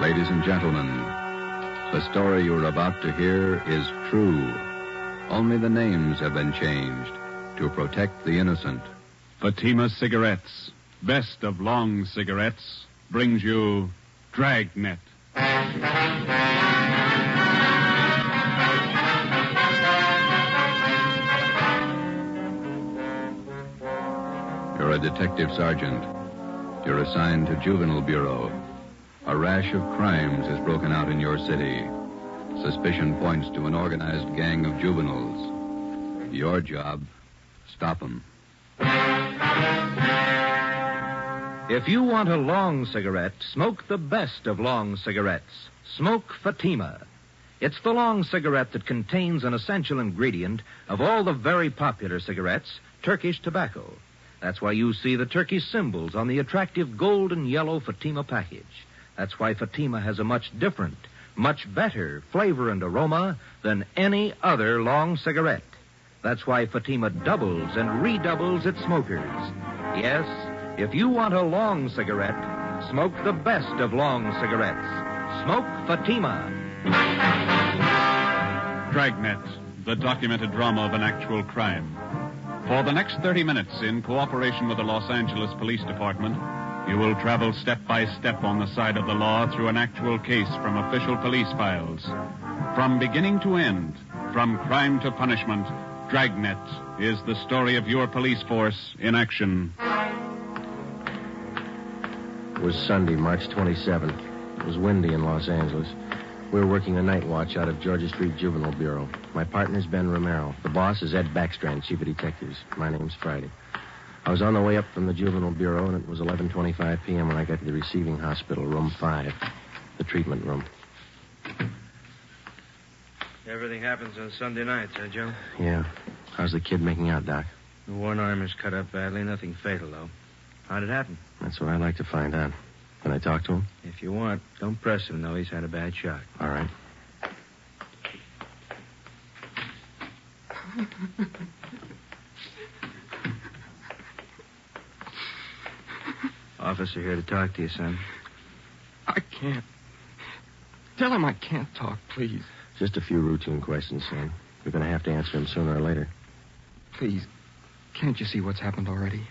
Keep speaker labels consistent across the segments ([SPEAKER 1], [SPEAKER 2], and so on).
[SPEAKER 1] Ladies and gentlemen, the story you're about to hear is true. Only the names have been changed to protect the innocent.
[SPEAKER 2] Fatima Cigarettes, best of long cigarettes, brings you Dragnet.
[SPEAKER 1] You're a detective sergeant. You're assigned to Juvenile Bureau. A rash of crimes has broken out in your city. Suspicion points to an organized gang of juveniles. Your job, stop them.
[SPEAKER 3] If you want a long cigarette, smoke the best of long cigarettes. Smoke Fatima. It's the long cigarette that contains an essential ingredient of all the very popular cigarettes, Turkish tobacco. That's why you see the Turkish symbols on the attractive gold and yellow Fatima package. That's why Fatima has a much different, much better flavor and aroma than any other long cigarette. That's why Fatima doubles and redoubles its smokers. Yes, if you want a long cigarette, smoke the best of long cigarettes. Smoke Fatima.
[SPEAKER 2] Dragnet, the documented drama of an actual crime. For the next 30 minutes, in cooperation with the Los Angeles Police Department, you will travel step by step on the side of the law through an actual case from official police files. From beginning to end, from crime to punishment, Dragnet is the story of your police force in action.
[SPEAKER 4] It was Sunday, March 27th. It was windy in Los Angeles. We were working a night watch out of Georgia Street Juvenile Bureau. My partner's Ben Romero. The boss is Ed Backstrand, chief of detectives. My name's Friday. I was on the way up from the Juvenile Bureau, and it was 11:25 p.m. when I got to the receiving hospital, room 5, the treatment room.
[SPEAKER 5] Everything happens on Sunday nights, huh, Joe?
[SPEAKER 4] Yeah. How's the kid making out, Doc?
[SPEAKER 5] The one arm is cut up badly. Nothing fatal, though. How'd it happen?
[SPEAKER 4] That's what I'd like to find out. Can I talk to him?
[SPEAKER 5] If you want. Don't press him, though. He's had a bad shock.
[SPEAKER 4] All right.
[SPEAKER 5] Officer here to talk to you, son.
[SPEAKER 6] I can't. Tell him I can't talk, please.
[SPEAKER 4] Just a few routine questions, son. You're going to have to answer them sooner or later.
[SPEAKER 6] Please, can't you see what's happened already?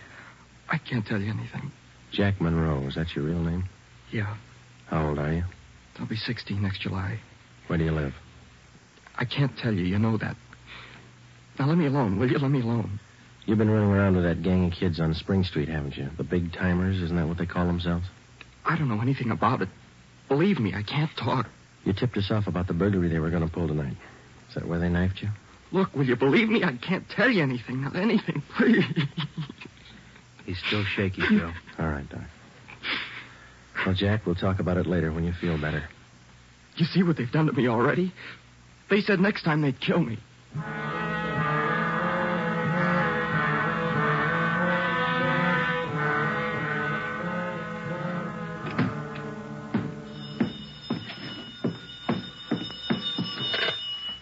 [SPEAKER 6] I can't tell you anything.
[SPEAKER 4] Jack Monroe, is that your real name?
[SPEAKER 6] Yeah,
[SPEAKER 4] How old are you?
[SPEAKER 6] I'll be 16 next July.
[SPEAKER 4] Where do you live?
[SPEAKER 6] I can't tell you, you know that. Now let me alone, will you? Let me alone.
[SPEAKER 4] You've been running around with that gang of kids on Spring Street, haven't you? The big timers, isn't that what they call themselves?
[SPEAKER 6] I don't know anything about it. Believe me, I can't talk.
[SPEAKER 4] You tipped us off about the burglary they were going to pull tonight. Is that where they knifed you?
[SPEAKER 6] Look, will you believe me? I can't tell you anything, not anything, please.
[SPEAKER 5] He's still shaky, Joe.
[SPEAKER 4] All right, Doc. Well, Jack, we'll talk about it later when you feel better.
[SPEAKER 6] You see what they've done to me already? They said next time they'd kill me.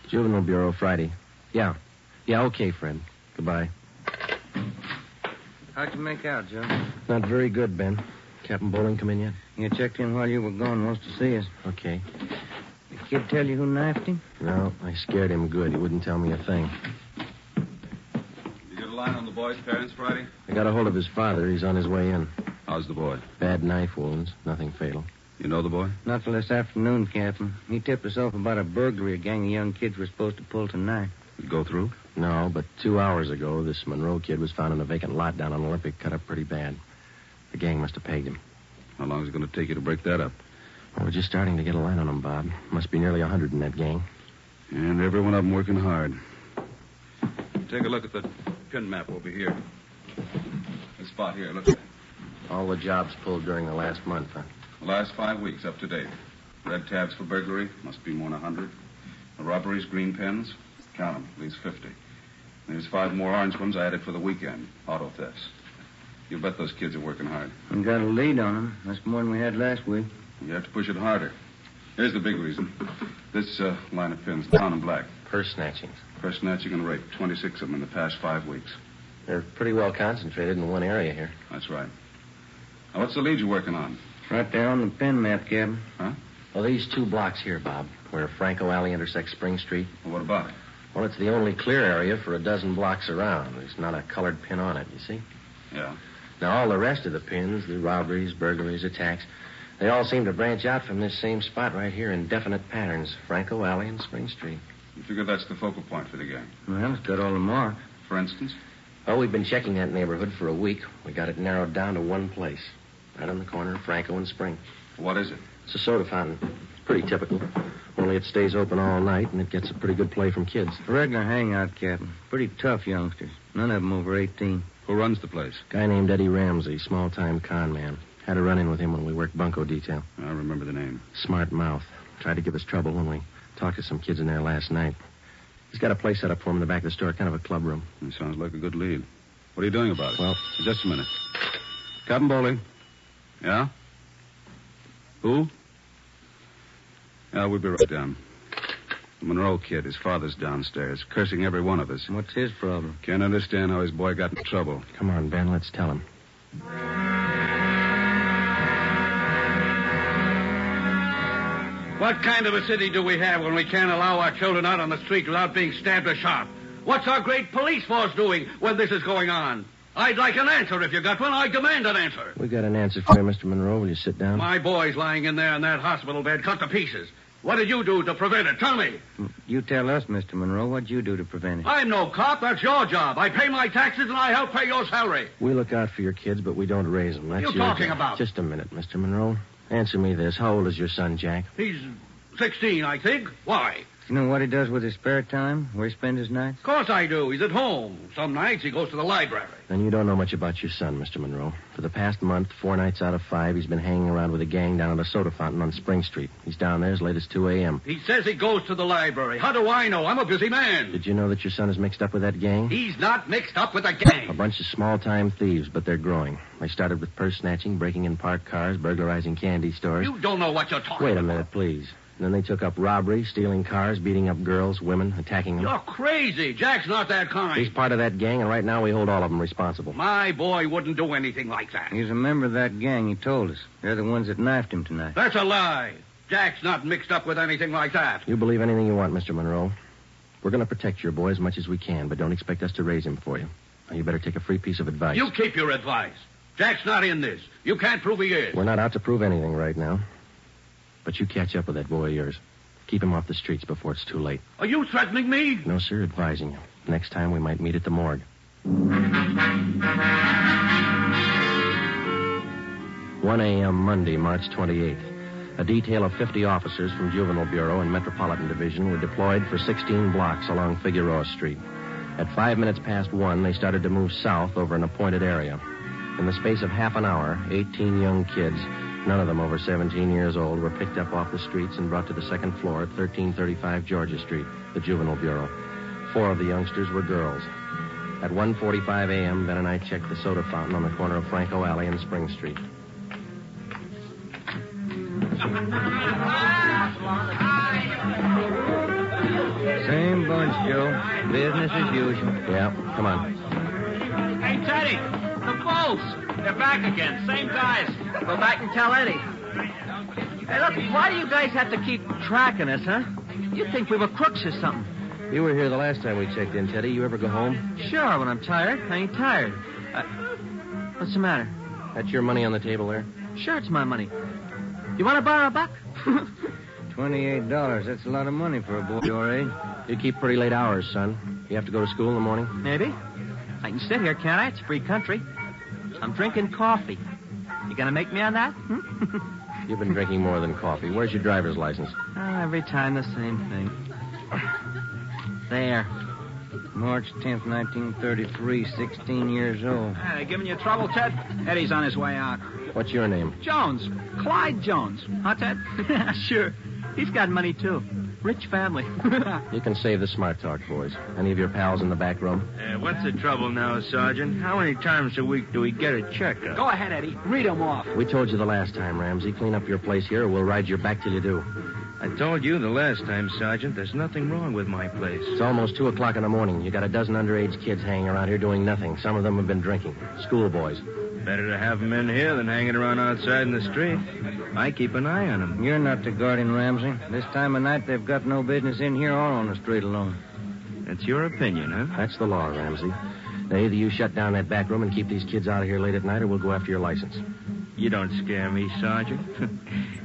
[SPEAKER 4] Juvenile Bureau, Friday. Yeah. Yeah, okay, Fred. Goodbye.
[SPEAKER 5] How'd you make out, Joe?
[SPEAKER 4] Not very good, Ben. Captain Bowling come in yet?
[SPEAKER 5] You checked in while you were gone. Wants to see us.
[SPEAKER 4] Okay.
[SPEAKER 5] The kid tell you who knifed him?
[SPEAKER 4] No, I scared him good. He wouldn't tell me a thing.
[SPEAKER 1] You get a line on the boy's parents, Friday?
[SPEAKER 4] I got a hold of his father. He's on his way in.
[SPEAKER 1] How's the boy?
[SPEAKER 4] Bad knife wounds. Nothing fatal.
[SPEAKER 1] You know the boy?
[SPEAKER 5] Not till this afternoon, Captain. He tipped us off about a burglary a gang of young kids were supposed to pull tonight.
[SPEAKER 1] Did it go through?
[SPEAKER 4] No, but 2 hours ago, this Monroe kid was found in a vacant lot down on Olympic, cut up pretty bad. The gang must have pegged him.
[SPEAKER 1] How long is it going to take you to break that up?
[SPEAKER 4] Well, we're just starting to get a line on him, Bob. Must be nearly 100 in that gang.
[SPEAKER 1] And every one of them working hard. Take a look at the pin map over here. This spot here, look at it.
[SPEAKER 4] All the jobs pulled during the last month, huh?
[SPEAKER 1] The last 5 weeks, up to date. Red tabs for burglary, must be more than 100. The robberies, green pens, count them, at least 50. There's 5 more orange ones I added for the weekend, auto thefts. You bet those kids are working hard.
[SPEAKER 5] We got a lead on them. That's more than we had last week.
[SPEAKER 1] You have to push it harder. Here's the big reason. This line of pins, down in black.
[SPEAKER 4] Purse snatchings.
[SPEAKER 1] Purse snatching and rape, 26 of them in the past 5 weeks.
[SPEAKER 4] They're pretty well concentrated in one area here.
[SPEAKER 1] That's right. Now, what's the lead you're working on?
[SPEAKER 5] Right there on the pen map, Captain.
[SPEAKER 1] Huh?
[SPEAKER 4] Well, these 2 blocks here, Bob, where Franco Alley intersects Spring Street.
[SPEAKER 1] Well, what about it?
[SPEAKER 4] Well, it's the only clear area for a dozen blocks around. There's not a colored pin on it, you see?
[SPEAKER 1] Yeah.
[SPEAKER 4] Now, all the rest of the pins, the robberies, burglaries, attacks, they all seem to branch out from this same spot right here in definite patterns. Franco Alley and Spring Street.
[SPEAKER 1] You figure that's the focal point for the gang?
[SPEAKER 5] Well, it's got all the marks.
[SPEAKER 1] For instance?
[SPEAKER 4] Well, we've been checking that neighborhood for a week. We got it narrowed down to one place. Right on the corner of Franco and Spring.
[SPEAKER 1] What is it?
[SPEAKER 4] It's a soda fountain. It's pretty typical. Only it stays open all night, and it gets a pretty good play from kids.
[SPEAKER 5] A regular hangout, Captain. Pretty tough youngsters. None of them over 18.
[SPEAKER 1] Who runs the place?
[SPEAKER 4] Guy named Eddie Ramsey, small-time con man. Had a run-in with him when we worked bunco detail.
[SPEAKER 1] I remember the name.
[SPEAKER 4] Smart mouth. Tried to give us trouble when we talked to some kids in there last night. He's got a place set up for him in the back of the store, kind of a club room.
[SPEAKER 1] It sounds like a good lead. What are you doing about it?
[SPEAKER 4] Well,
[SPEAKER 1] just a minute. Captain Bowling. Yeah? Who? Yeah, we'll be right down. The Monroe kid, his father's downstairs, cursing every one of us.
[SPEAKER 5] What's his problem?
[SPEAKER 1] Can't understand how his boy got in trouble.
[SPEAKER 4] Come on, Ben, let's tell him.
[SPEAKER 7] What kind of a city do we have when we can't allow our children out on the street without being stabbed or shot? What's our great police force doing when this is going on? I'd like an answer if you got one. I demand an answer.
[SPEAKER 4] We got an answer for you, Mr. Monroe. Will you sit down?
[SPEAKER 7] My boy's lying in there in that hospital bed, cut to pieces. What did you do to prevent it? Tell me.
[SPEAKER 5] You tell us, Mr. Monroe. What'd you do to prevent it?
[SPEAKER 7] I'm no cop. That's your job. I pay my taxes and I help pay your salary.
[SPEAKER 4] We look out for your kids, but we don't raise them. That's
[SPEAKER 7] What are you
[SPEAKER 4] your
[SPEAKER 7] talking
[SPEAKER 4] job.
[SPEAKER 7] about?
[SPEAKER 4] Just a minute, Mr. Monroe. Answer me this. How old is your son, Jack?
[SPEAKER 7] He's 16, I think. Why?
[SPEAKER 5] You know what he does with his spare time? Where he spends his nights?
[SPEAKER 7] Of course I do. He's at home. Some nights he goes to the library.
[SPEAKER 4] Then you don't know much about your son, Mr. Monroe. For the past month, 4 nights out of 5, he's been hanging around with a gang down at a soda fountain on Spring Street. He's down there as late as 2 a.m.
[SPEAKER 7] He says he goes to the library. How do I know? I'm a busy man.
[SPEAKER 4] Did you know that your son is mixed up with that gang?
[SPEAKER 7] He's not mixed up with a
[SPEAKER 4] A
[SPEAKER 7] gang.
[SPEAKER 4] bunch of small-time thieves, but they're growing. They started with purse snatching, breaking in parked cars, burglarizing candy stores.
[SPEAKER 7] You don't know what you're talking
[SPEAKER 4] Wait
[SPEAKER 7] about.
[SPEAKER 4] a minute, please. And then they took up robbery, stealing cars, beating up girls, women, attacking them.
[SPEAKER 7] You're crazy. Jack's not that kind.
[SPEAKER 4] He's part of that gang, and right now we hold all of them responsible.
[SPEAKER 7] My boy wouldn't do anything like that.
[SPEAKER 5] He's a member of that gang, he told us. They're the ones that knifed him tonight.
[SPEAKER 7] That's a lie. Jack's not mixed up with anything like that.
[SPEAKER 4] You believe anything you want, Mr. Monroe. We're going to protect your boy as much as we can, but don't expect us to raise him for you. Now, you better take a free piece of advice.
[SPEAKER 7] You keep your advice. Jack's not in this. You can't prove he is.
[SPEAKER 4] We're not out to prove anything right now. But you catch up with that boy of yours. Keep him off the streets before it's too late.
[SPEAKER 7] Are you threatening me?
[SPEAKER 4] No, sir, advising you. Next time we might meet at the morgue. 1 a.m. Monday, March 28th. A detail of 50 officers from Juvenile Bureau and Metropolitan Division were deployed for 16 blocks along Figueroa Street. At 5 minutes past 1, they started to move south over an appointed area. In the space of half an hour, 18 young kids, none of them over 17 years old, were picked up off the streets and brought to the second floor at 1335 Georgia Street, the Juvenile Bureau. 4 of the youngsters were girls. At 1:45 a.m., Ben and I checked the soda fountain on the corner of Franco Alley and Spring Street.
[SPEAKER 5] Same bunch, Joe. Business as usual.
[SPEAKER 4] Yeah, come on.
[SPEAKER 8] Hey, Teddy, the Bulls. They're back again. Same guys. Go back and tell Eddie. Hey, look, why do you guys have to keep tracking us, huh? You'd think we were crooks or something.
[SPEAKER 4] You were here the last time we checked in, Teddy. You ever go home?
[SPEAKER 8] Sure, when I'm tired. I ain't tired. What's the matter?
[SPEAKER 4] That's your money on the table there?
[SPEAKER 8] Sure, it's my money. You want to borrow a buck?
[SPEAKER 5] $28. That's a lot of money for a boy your age.
[SPEAKER 4] You keep pretty late hours, son. You have to go to school in the morning?
[SPEAKER 8] Maybe. I can sit here, can't I? It's free country. I'm drinking coffee. You gonna make me on that?
[SPEAKER 4] You've been drinking more than coffee. Where's your driver's license?
[SPEAKER 8] Every time the same thing. There.
[SPEAKER 5] March 10th, 1933, 16 years old.
[SPEAKER 9] They giving you trouble, Ted? Eddie's on his way out.
[SPEAKER 4] What's your name?
[SPEAKER 9] Jones. Clyde Jones. Huh, Ted?
[SPEAKER 8] Sure. He's got money, too. Rich family.
[SPEAKER 4] You can save the smart talk, boys. Any of your pals in the back room?
[SPEAKER 10] What's the trouble now, Sergeant? How many times a week do we get a checkup?
[SPEAKER 9] Go ahead, Eddie. Read 'em off.
[SPEAKER 4] We told you the last time, Ramsey. Clean up your place here or we'll ride your back till you do.
[SPEAKER 10] I told you the last time, Sergeant, there's nothing wrong with my place.
[SPEAKER 4] It's almost 2 o'clock in the morning. You got a dozen underage kids hanging around here doing nothing. Some of them have been drinking. Schoolboys.
[SPEAKER 10] Better to have them in here than hanging around outside in the street. I keep an eye on them.
[SPEAKER 5] You're not the guardian, Ramsey. This time of night, they've got no business in here or on the street alone.
[SPEAKER 10] That's your opinion, huh?
[SPEAKER 4] That's the law, Ramsey. Now, either you shut down that back room and keep these kids out of here late at night, or we'll go after your license.
[SPEAKER 10] You don't scare me, Sergeant.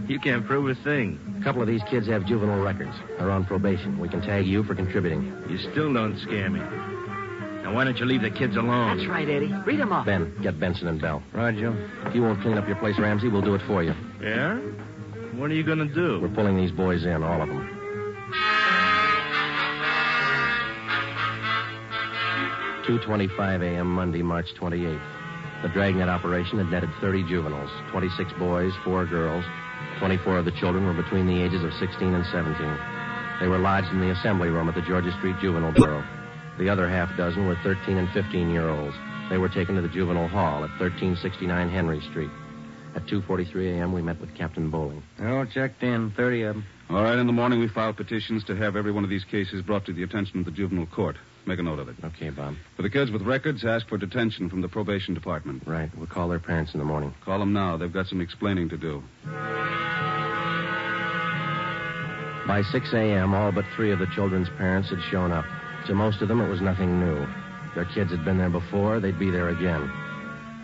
[SPEAKER 10] You can't prove a thing.
[SPEAKER 4] A couple of these kids have juvenile records. They're on probation. We can tag you for contributing.
[SPEAKER 10] You still don't scare me. Now, why don't you leave the kids alone?
[SPEAKER 8] That's right, Eddie. Read them off.
[SPEAKER 4] Ben, get Benson and Bell.
[SPEAKER 5] Roger.
[SPEAKER 4] If you won't clean up your place, Ramsey, we'll do it for you.
[SPEAKER 10] Yeah? What are you going to do?
[SPEAKER 4] We're pulling these boys in, all of them. "2:25 a.m. Monday, March 28th. The Dragnet operation had netted 30 juveniles, 26 boys, 4 girls. 24 of the children were between the ages of 16 and 17. They were lodged in the assembly room at the Georgia Street Juvenile Bureau. The other half dozen were 13 and 15-year-olds. They were taken to the juvenile hall at 1369 Henry Street. At 2:43 a.m., we met with Captain Bowling.
[SPEAKER 5] They're all checked in, 30 of them.
[SPEAKER 2] All right, in the morning we filed petitions to have every one of these cases brought to the attention of the juvenile court. Make a note of it.
[SPEAKER 4] Okay, Bob.
[SPEAKER 2] For the kids with records, ask for detention from the probation department.
[SPEAKER 4] Right. We'll call their parents in the morning.
[SPEAKER 2] Call them now. They've got some explaining to do.
[SPEAKER 4] By 6 a.m., all but 3 of the children's parents had shown up. To most of them, it was nothing new. Their kids had been there before. They'd be there again.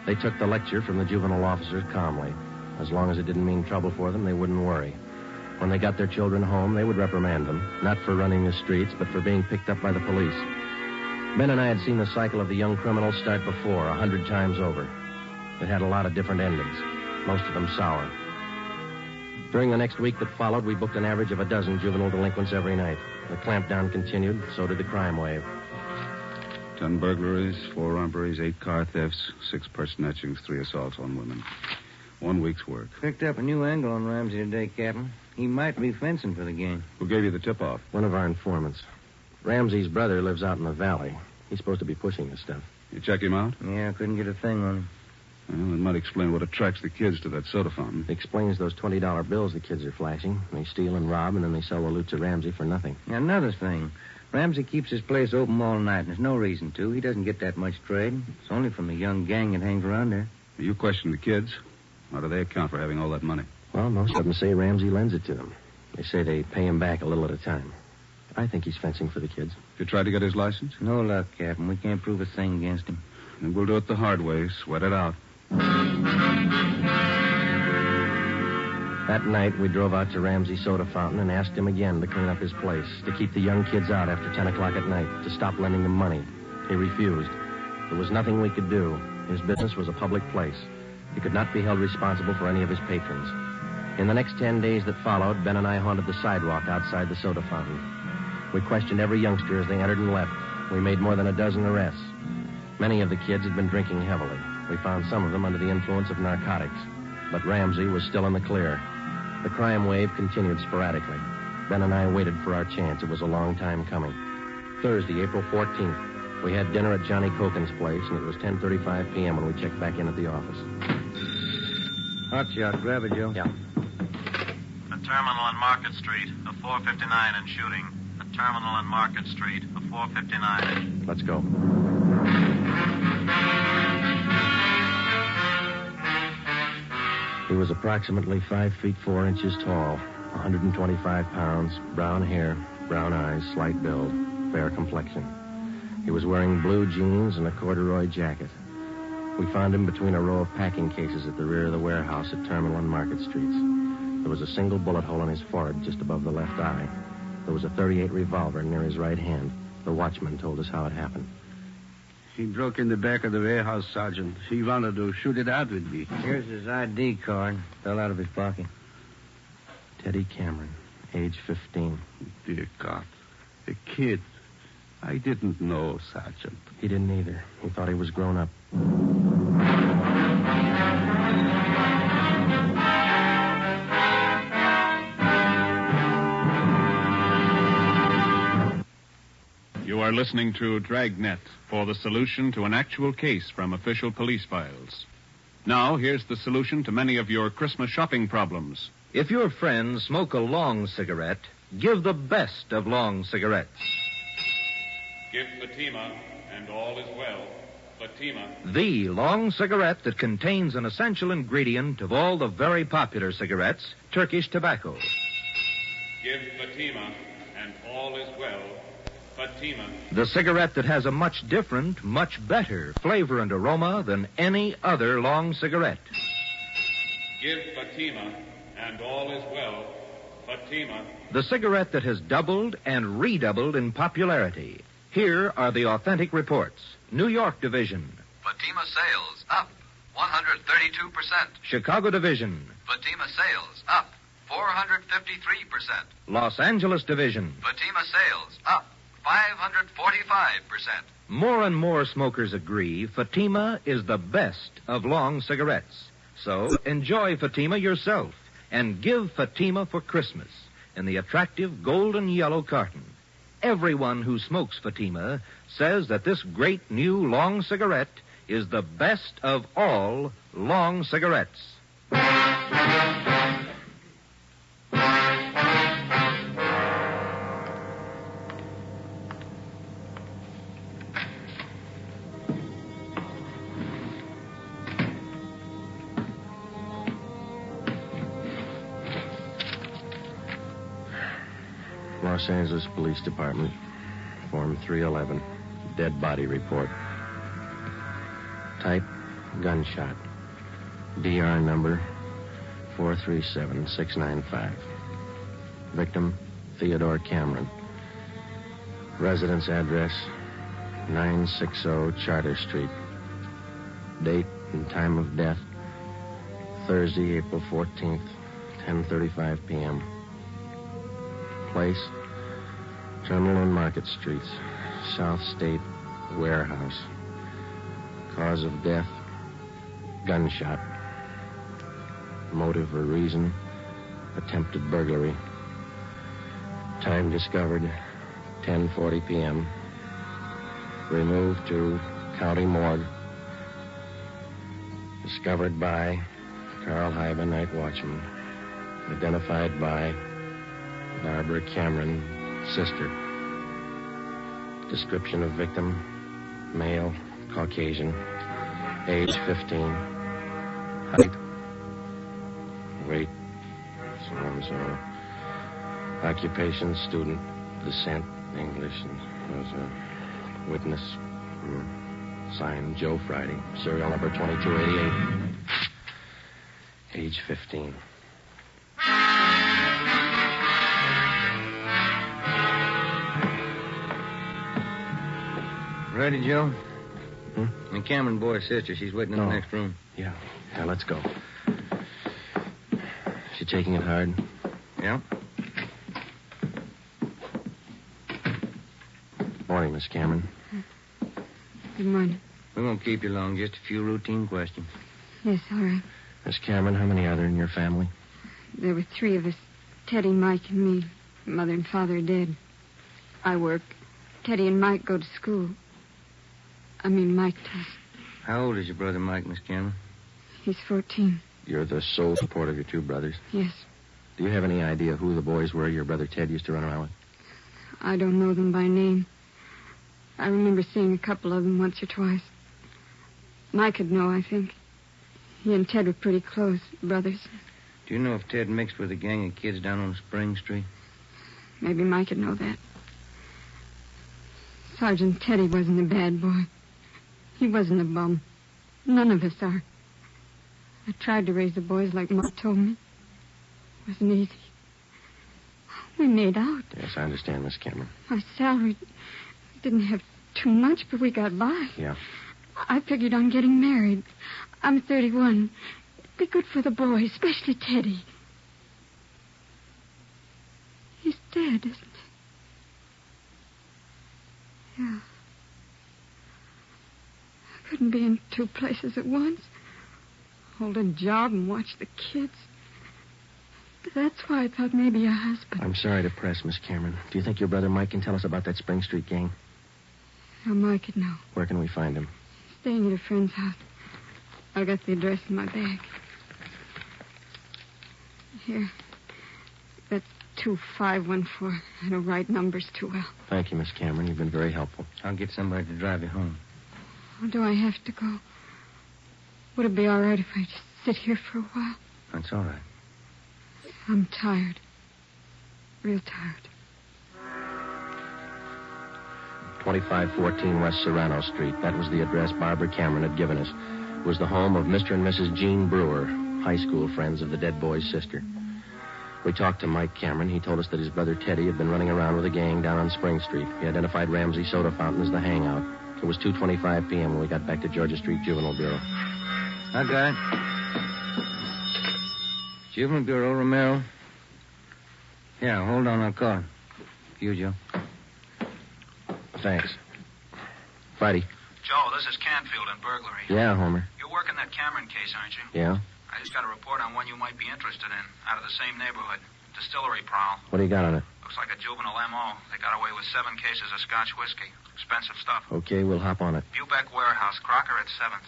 [SPEAKER 4] They took the lecture from the juvenile officers calmly. As long as it didn't mean trouble for them, they wouldn't worry. When they got their children home, they would reprimand them, not for running the streets, but for being picked up by the police. Ben and I had seen the cycle of the young criminals start before, 100 times over. It had a lot of different endings, most of them sour. During the next week that followed, we booked an average of a dozen juvenile delinquents every night. The clampdown continued, so did the crime wave.
[SPEAKER 2] 10 burglaries, 4 robberies, 8 car thefts, 6 person etchings, 3 assaults on women. 1 week's work.
[SPEAKER 5] Picked up a new angle on Ramsey today, Captain. He might be fencing for the game.
[SPEAKER 2] Who gave you the tip-off?
[SPEAKER 4] One of our informants. Ramsey's brother lives out in the valley. He's supposed to be pushing this stuff.
[SPEAKER 2] You check him out?
[SPEAKER 5] Yeah, I couldn't get a thing on him.
[SPEAKER 2] Well, that might explain what attracts the kids to that soda fountain.
[SPEAKER 4] It explains those $20 bills the kids are flashing. They steal and rob, and then they sell the loot to Ramsey for nothing.
[SPEAKER 5] Another thing. Ramsey keeps his place open all night, and there's no reason to. He doesn't get that much trade. It's only from the young gang that hangs around there.
[SPEAKER 2] You question the kids? How do they account for having all that money?
[SPEAKER 4] Well, most of them say Ramsey lends it to them. They say they pay him back a little at a time. I think he's fencing for the kids.
[SPEAKER 2] You tried to get his license?
[SPEAKER 5] No luck, Captain. We can't prove a thing against him.
[SPEAKER 2] Then we'll do it the hard way. Sweat it out.
[SPEAKER 4] That night, we drove out to Ramsey's soda fountain and asked him again to clean up his place, to keep the young kids out after 10 o'clock at night, to stop lending them money. He refused. There was nothing we could do. His business was a public place. He could not be held responsible for any of his patrons. In the next 10 days that followed, Ben and I haunted the sidewalk outside the soda fountain. We questioned every youngster as they entered and left. We made more than a dozen arrests. Many of the kids had been drinking heavily. We found some of them under the influence of narcotics. But Ramsey was still in the clear. The crime wave continued sporadically. Ben and I waited for our chance. It was a long time coming. Thursday, April 14th, we had dinner at Johnny Cokin's place, and it was 10:35 p.m. when we checked back in at the office.
[SPEAKER 5] Hot shot. Grab it, Joe.
[SPEAKER 4] Yeah.
[SPEAKER 11] A terminal on Market Street, a 459 and shooting. A terminal on Market Street, a 459.
[SPEAKER 4] Let's go. He was approximately 5 feet 4 inches tall, 125 pounds, brown hair, brown eyes, slight build, fair complexion. He was wearing blue jeans and a corduroy jacket. We found him between a row of packing cases at the rear of the warehouse at Terminal and Market Streets. There was a single bullet hole in his forehead just above the left eye. There was a .38 revolver near his right hand. The watchman told us how it happened.
[SPEAKER 7] He broke in the back of the warehouse, Sergeant. He wanted to shoot it out with me.
[SPEAKER 5] Here's his ID card. Fell out of his pocket.
[SPEAKER 4] Teddy Cameron, age 15.
[SPEAKER 7] Dear God. A kid. I didn't know, Sergeant.
[SPEAKER 4] He didn't either. He thought he was grown up.
[SPEAKER 2] You are listening to Dragnet for the solution to an actual case from official police files. Now, here's the solution to many of your Christmas shopping problems.
[SPEAKER 3] If your friends smoke a long cigarette, give the best of long cigarettes.
[SPEAKER 2] Give Fatima, and all is well. Fatima.
[SPEAKER 3] The long cigarette that contains an essential ingredient of all the very popular cigarettes, Turkish tobacco.
[SPEAKER 2] Give Fatima, and all is well. Fatima.
[SPEAKER 3] The cigarette that has a much different, much better flavor and aroma than any other long cigarette.
[SPEAKER 2] Give Fatima, and all is well. Fatima.
[SPEAKER 3] The cigarette that has doubled and redoubled in popularity. Here are the authentic reports. New York Division.
[SPEAKER 1] Fatima sales up 132%.
[SPEAKER 3] Chicago Division.
[SPEAKER 1] Fatima sales up 453%.
[SPEAKER 3] Los Angeles Division.
[SPEAKER 1] Fatima sales up 545%.
[SPEAKER 3] More and more smokers agree Fatima is the best of long cigarettes. So enjoy Fatima yourself and give Fatima for Christmas in the attractive golden yellow carton. Everyone who smokes Fatima says that this great new long cigarette is the best of all long cigarettes.
[SPEAKER 4] Los Angeles Police Department, Form 311, dead body report. Type, gunshot. DR number 437695. Victim, Theodore Cameron. Residence address, 960 Charter Street. Date and time of death, Thursday, April 14th, 10:35 p.m. Place, Terminal and Market Streets, South State Warehouse. Cause of death, gunshot. Motive or reason, attempted burglary. Time discovered, 10:40 p.m. Removed to County Morgue. Discovered by Carl Hyben, night watchman. Identified by Barbara Cameron, sister. Description of victim, male, Caucasian, age 15, height, weight, so and so. Occupation, student, descent, English, and was a witness. Signed Joe Friday, serial number 2288. Age 15.
[SPEAKER 5] Ready, Joe? The Cameron boy's sister. She's waiting in the next room.
[SPEAKER 4] Yeah, let's go. She taking it hard?
[SPEAKER 5] Yeah.
[SPEAKER 4] Morning, Miss Cameron.
[SPEAKER 12] Good morning.
[SPEAKER 5] We won't keep you long. Just a few routine questions.
[SPEAKER 12] Yes, all right.
[SPEAKER 4] Miss Cameron, how many are there in your family?
[SPEAKER 12] There were three of us. Teddy, Mike, and me. Mother and father are dead. I work. Teddy and Mike go to school. Mike does.
[SPEAKER 5] How old is your brother Mike, Miss Cameron?
[SPEAKER 12] He's 14.
[SPEAKER 4] You're the sole support of your two brothers?
[SPEAKER 12] Yes.
[SPEAKER 4] Do you have any idea who the boys were your brother Ted used to run around with?
[SPEAKER 12] I don't know them by name. I remember seeing a couple of them once or twice. Mike would know, I think. He and Ted were pretty close, brothers.
[SPEAKER 5] Do you know if Ted mixed with a gang of kids down on Spring Street?
[SPEAKER 12] Maybe Mike would know that. Sergeant Teddy wasn't a bad boy. He wasn't a bum. None of us are. I tried to raise the boys like Ma told me. It wasn't easy. We made out.
[SPEAKER 4] Yes, I understand, Miss Cameron.
[SPEAKER 12] Our salary didn't have too much, but we got by.
[SPEAKER 4] Yeah.
[SPEAKER 12] I figured on getting married. I'm 31. It'd be good for the boys, especially Teddy. He's dead, isn't he? Yeah. I couldn't be in two places at once. Hold a job and watch the kids. That's why I thought maybe a husband.
[SPEAKER 4] I'm sorry to press, Miss Cameron. Do you think your brother Mike can tell us about that Spring Street gang?
[SPEAKER 12] How Mike could know.
[SPEAKER 4] Where can we find him?
[SPEAKER 12] Staying at a friend's house. I got the address in my bag. Here. 2514. I don't write numbers too well.
[SPEAKER 4] Thank you, Miss Cameron. You've been very helpful.
[SPEAKER 5] I'll get somebody to drive you home.
[SPEAKER 12] Oh, do I have to go? Would it be all right if I just sit here for a while?
[SPEAKER 5] That's all right.
[SPEAKER 12] I'm tired. Real tired.
[SPEAKER 4] 2514 West Serrano Street. That was the address Barbara Cameron had given us. It was the home of Mr. and Mrs. Jean Brewer, high school friends of the dead boy's sister. We talked to Mike Cameron. He told us that his brother Teddy had been running around with a gang down on Spring Street. He identified Ramsey Soda Fountain as the hangout. It was 2:25 p.m. when we got back to Georgia Street Juvenile Bureau.
[SPEAKER 5] I got it. Juvenile Bureau, Romero. Yeah, hold on, I'll call him. You, Joe.
[SPEAKER 4] Thanks. Friday.
[SPEAKER 13] Joe, this is Canfield in burglary.
[SPEAKER 4] Yeah, Homer.
[SPEAKER 13] You're working that Cameron case, aren't you?
[SPEAKER 4] Yeah?
[SPEAKER 13] I just got a report on one you might be interested in, out of the same neighborhood. Distillery prowl.
[SPEAKER 4] What do you got on it?
[SPEAKER 13] Looks like a juvenile M.O. They got away with 7 cases of Scotch whiskey. Expensive stuff.
[SPEAKER 4] Okay, we'll hop on it.
[SPEAKER 13] Bubeck Warehouse, Crocker at 7th.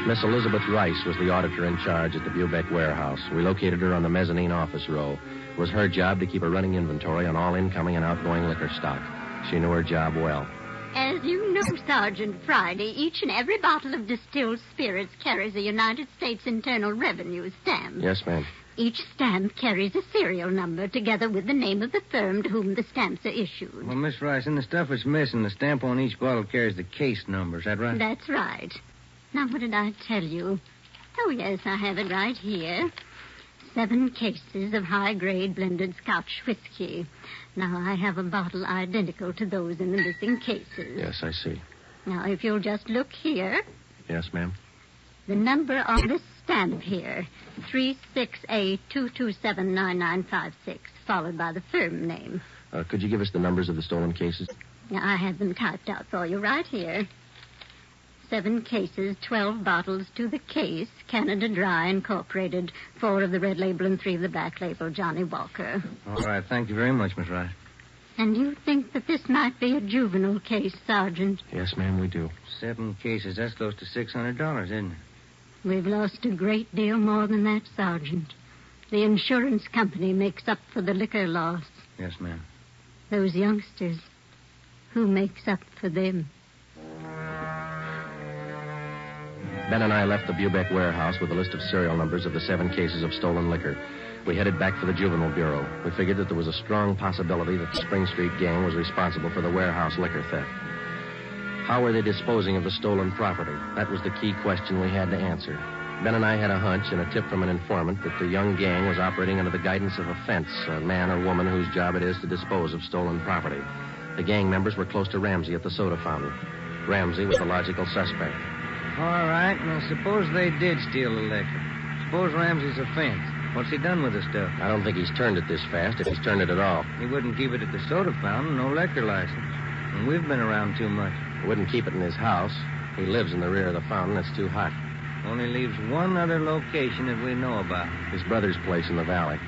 [SPEAKER 4] Miss Elizabeth Rice was the auditor in charge at the Bubeck Warehouse. We located her on the mezzanine office row. It was her job to keep a running inventory on all incoming and outgoing liquor stock. She knew her job well.
[SPEAKER 14] As you know, Sergeant Friday, each and every bottle of distilled spirits carries a United States Internal Revenue stamp.
[SPEAKER 4] Yes, ma'am.
[SPEAKER 14] Each stamp carries a serial number together with the name of the firm to whom the stamps are issued.
[SPEAKER 5] Well, Miss Rice, in the stuff that's missing, the stamp on each bottle carries the case number. Is that right?
[SPEAKER 14] That's right. Now, what did I tell you? Oh, yes, I have it right here. 7 cases of high-grade blended Scotch whiskey. Now, I have a bottle identical to those in the missing cases.
[SPEAKER 4] Yes, I see.
[SPEAKER 14] Now, if you'll just look here.
[SPEAKER 4] Yes, ma'am.
[SPEAKER 14] The number on this stamp here, 368-227-9956, followed by the firm name.
[SPEAKER 4] Could you give us the numbers of the stolen cases?
[SPEAKER 14] Now, I have them typed out for you right here. 7 cases, 12 bottles to the case, Canada Dry Incorporated, 4 of the red label and 3 of the black label, Johnny Walker.
[SPEAKER 5] All right, thank you very much, Miss Rice.
[SPEAKER 14] And you think that this might be a juvenile case, Sergeant?
[SPEAKER 4] Yes, ma'am, we do.
[SPEAKER 5] 7 cases, that's close to $600, isn't it?
[SPEAKER 14] We've lost a great deal more than that, Sergeant. The insurance company makes up for the liquor loss.
[SPEAKER 5] Yes, ma'am.
[SPEAKER 14] Those youngsters, who makes up for them?
[SPEAKER 4] Ben and I left the Bubeck Warehouse with a list of serial numbers of the 7 cases of stolen liquor. We headed back for the Juvenile Bureau. We figured that there was a strong possibility that the Spring Street gang was responsible for the warehouse liquor theft. How were they disposing of the stolen property? That was the key question we had to answer. Ben and I had a hunch and a tip from an informant that the young gang was operating under the guidance of a fence, a man or woman whose job it is to dispose of stolen property. The gang members were close to Ramsey at the soda fountain. Ramsey was the logical suspect.
[SPEAKER 5] All right, now suppose they did steal the liquor. Suppose Ramsey's a fence. What's he done with the stuff?
[SPEAKER 4] I don't think he's turned it this fast, if he's turned it at all.
[SPEAKER 5] He wouldn't keep it at the soda fountain, no liquor license. And we've been around too much.
[SPEAKER 4] He wouldn't keep it in his house. He lives in the rear of the fountain. It's too hot.
[SPEAKER 5] Only leaves one other location that we know about.
[SPEAKER 4] His brother's place in the valley.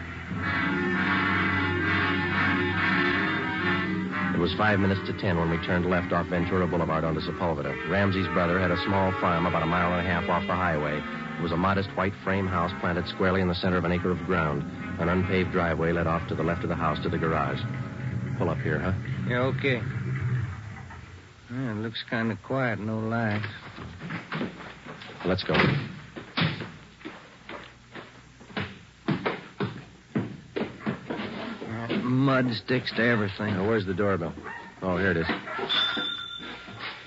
[SPEAKER 4] It was 5 minutes to 10 when we turned left off Ventura Boulevard onto Sepulveda. Ramsey's brother had a small farm about a mile and a half off the highway. It was a modest white frame house planted squarely in the center of an acre of ground. An unpaved driveway led off to the left of the house to the garage. Pull up here, huh?
[SPEAKER 5] Yeah, okay. Yeah, it looks kind of quiet, no lights.
[SPEAKER 4] Let's go.
[SPEAKER 5] Mud sticks to everything.
[SPEAKER 4] Now, where's the doorbell? Oh, here it is.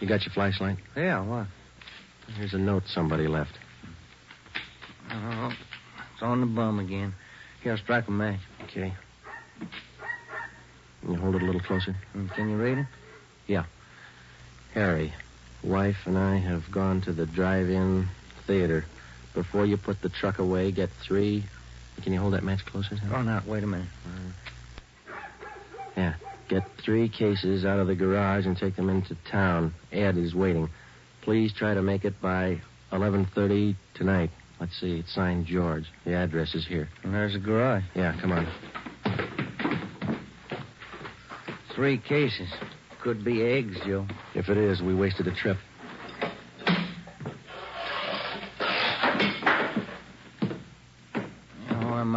[SPEAKER 4] You got your flashlight?
[SPEAKER 5] Yeah, what?
[SPEAKER 4] Here's a note somebody left.
[SPEAKER 5] Oh, it's on the bum again. Here, I'll strike a match.
[SPEAKER 4] Okay. Can you hold it a little closer?
[SPEAKER 5] Can you read it?
[SPEAKER 4] Yeah. Harry, wife and I have gone to the drive-in theater. Before you put the truck away, get 3... Can you hold that match closer?
[SPEAKER 5] Oh, no, wait a minute.
[SPEAKER 4] Yeah. Get 3 cases out of the garage and take them into town. Ed is waiting. Please try to make it by 11:30 tonight. Let's see. It's signed George. The address is here.
[SPEAKER 5] And there's the garage.
[SPEAKER 4] Yeah, come on.
[SPEAKER 5] 3 cases. Could be eggs, Joe.
[SPEAKER 4] If it is, we wasted a trip.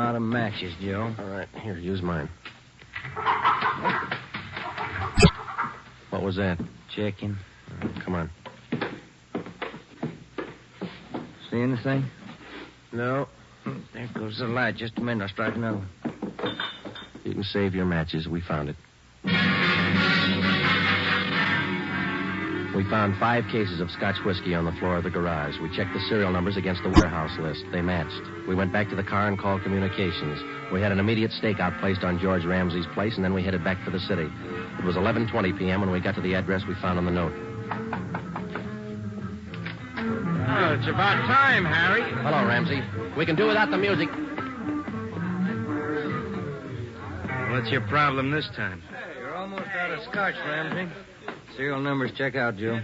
[SPEAKER 5] out of matches, Joe.
[SPEAKER 4] All right, here, use mine. What was that?
[SPEAKER 5] Checking.
[SPEAKER 4] All right, come on.
[SPEAKER 5] See anything?
[SPEAKER 4] No.
[SPEAKER 5] There goes the light. Just a minute. I'll strike another one.
[SPEAKER 4] You can save your matches. We found it. We found 5 cases of Scotch whiskey on the floor of the garage. We checked the serial numbers against the warehouse list. They matched. We went back to the car and called communications. We had an immediate stakeout placed on George Ramsey's place, and then we headed back for the city. It was 11:20 p.m. when we got to the address we found on the note.
[SPEAKER 10] Oh, it's about time, Harry.
[SPEAKER 4] Hello, Ramsey. We can do without the music.
[SPEAKER 10] What's your problem this time?
[SPEAKER 5] Hey, you're almost out of scotch, Ramsey. Serial numbers check out, Joe.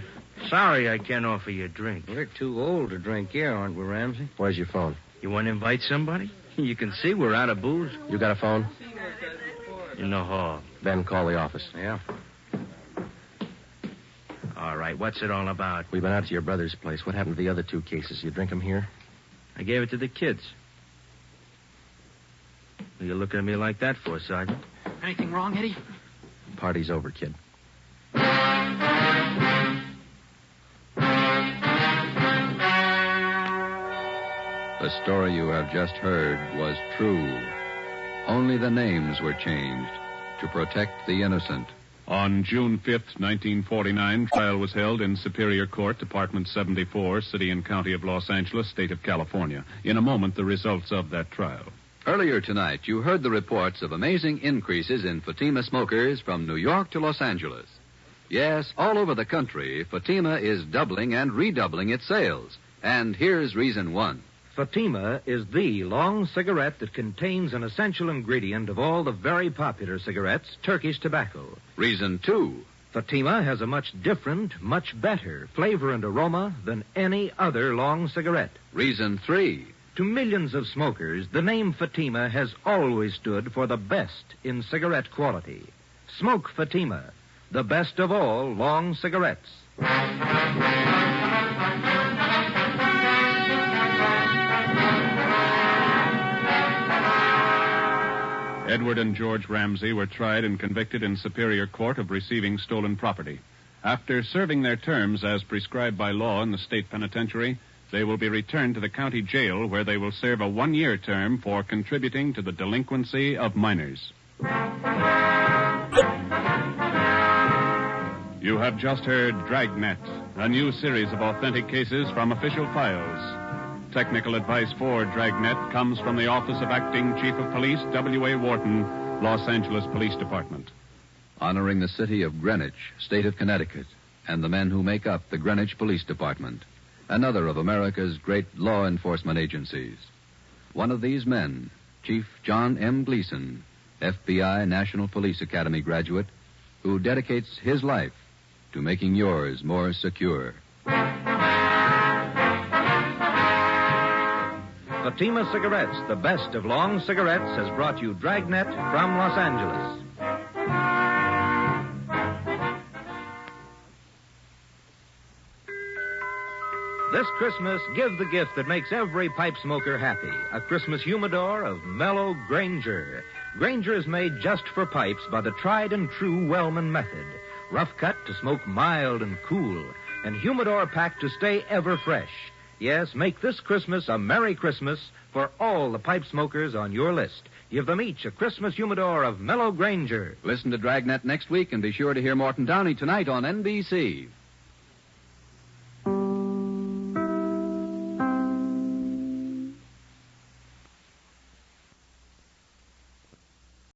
[SPEAKER 10] Sorry I can't offer you a drink.
[SPEAKER 5] We're too old to drink here, aren't we, Ramsey?
[SPEAKER 4] Where's your phone?
[SPEAKER 10] You want to invite somebody? You can see we're out of booze.
[SPEAKER 4] You got a phone?
[SPEAKER 10] In the hall.
[SPEAKER 4] Then call the office.
[SPEAKER 5] Yeah.
[SPEAKER 10] All right, what's it all about?
[SPEAKER 4] We've been out to your brother's place. What happened to the other 2 cases? You drink them here?
[SPEAKER 10] I gave it to the kids. What are you looking at me like that for, Sergeant?
[SPEAKER 9] Anything wrong, Eddie?
[SPEAKER 4] Party's over, kid.
[SPEAKER 1] The story you have just heard was true. Only the names were changed to protect the innocent.
[SPEAKER 2] On June 5th, 1949, trial was held in Superior Court, Department 74, City and County of Los Angeles, State of California. In a moment, the results of that trial.
[SPEAKER 1] Earlier tonight, you heard the reports of amazing increases in Fatima smokers from New York to Los Angeles. Yes, all over the country, Fatima is doubling and redoubling its sales. And here's reason 1.
[SPEAKER 3] Fatima is the long cigarette that contains an essential ingredient of all the very popular cigarettes, Turkish tobacco.
[SPEAKER 1] Reason 2.
[SPEAKER 3] Fatima has a much different, much better flavor and aroma than any other long cigarette.
[SPEAKER 1] Reason 3.
[SPEAKER 3] To millions of smokers, the name Fatima has always stood for the best in cigarette quality. Smoke Fatima, the best of all long cigarettes.
[SPEAKER 2] Edward and George Ramsey were tried and convicted in Superior Court of receiving stolen property. After serving their terms as prescribed by law in the state penitentiary, they will be returned to the county jail where they will serve a 1-year term for contributing to the delinquency of minors. You have just heard Dragnet, a new series of authentic cases from official files. Technical advice for Dragnet comes from the Office of Acting Chief of Police, W.A. Wharton, Los Angeles Police Department.
[SPEAKER 1] Honoring the city of Greenwich, state of Connecticut, and the men who make up the Greenwich Police Department, another of America's great law enforcement agencies. One of these men, Chief John M. Gleason, FBI National Police Academy graduate, who dedicates his life to making yours more secure.
[SPEAKER 3] Fatima Cigarettes, the best of long cigarettes, has brought you Dragnet from Los Angeles. This Christmas, give the gift that makes every pipe smoker happy. A Christmas humidor of mellow Granger. Granger is made just for pipes by the tried and true Wellman method. Rough cut to smoke mild and cool, and humidor packed to stay ever fresh. Yes, make this Christmas a Merry Christmas for all the pipe smokers on your list. Give them each a Christmas humidor of mellow Granger.
[SPEAKER 1] Listen to Dragnet next week and be sure to hear Morton Downey tonight on NBC.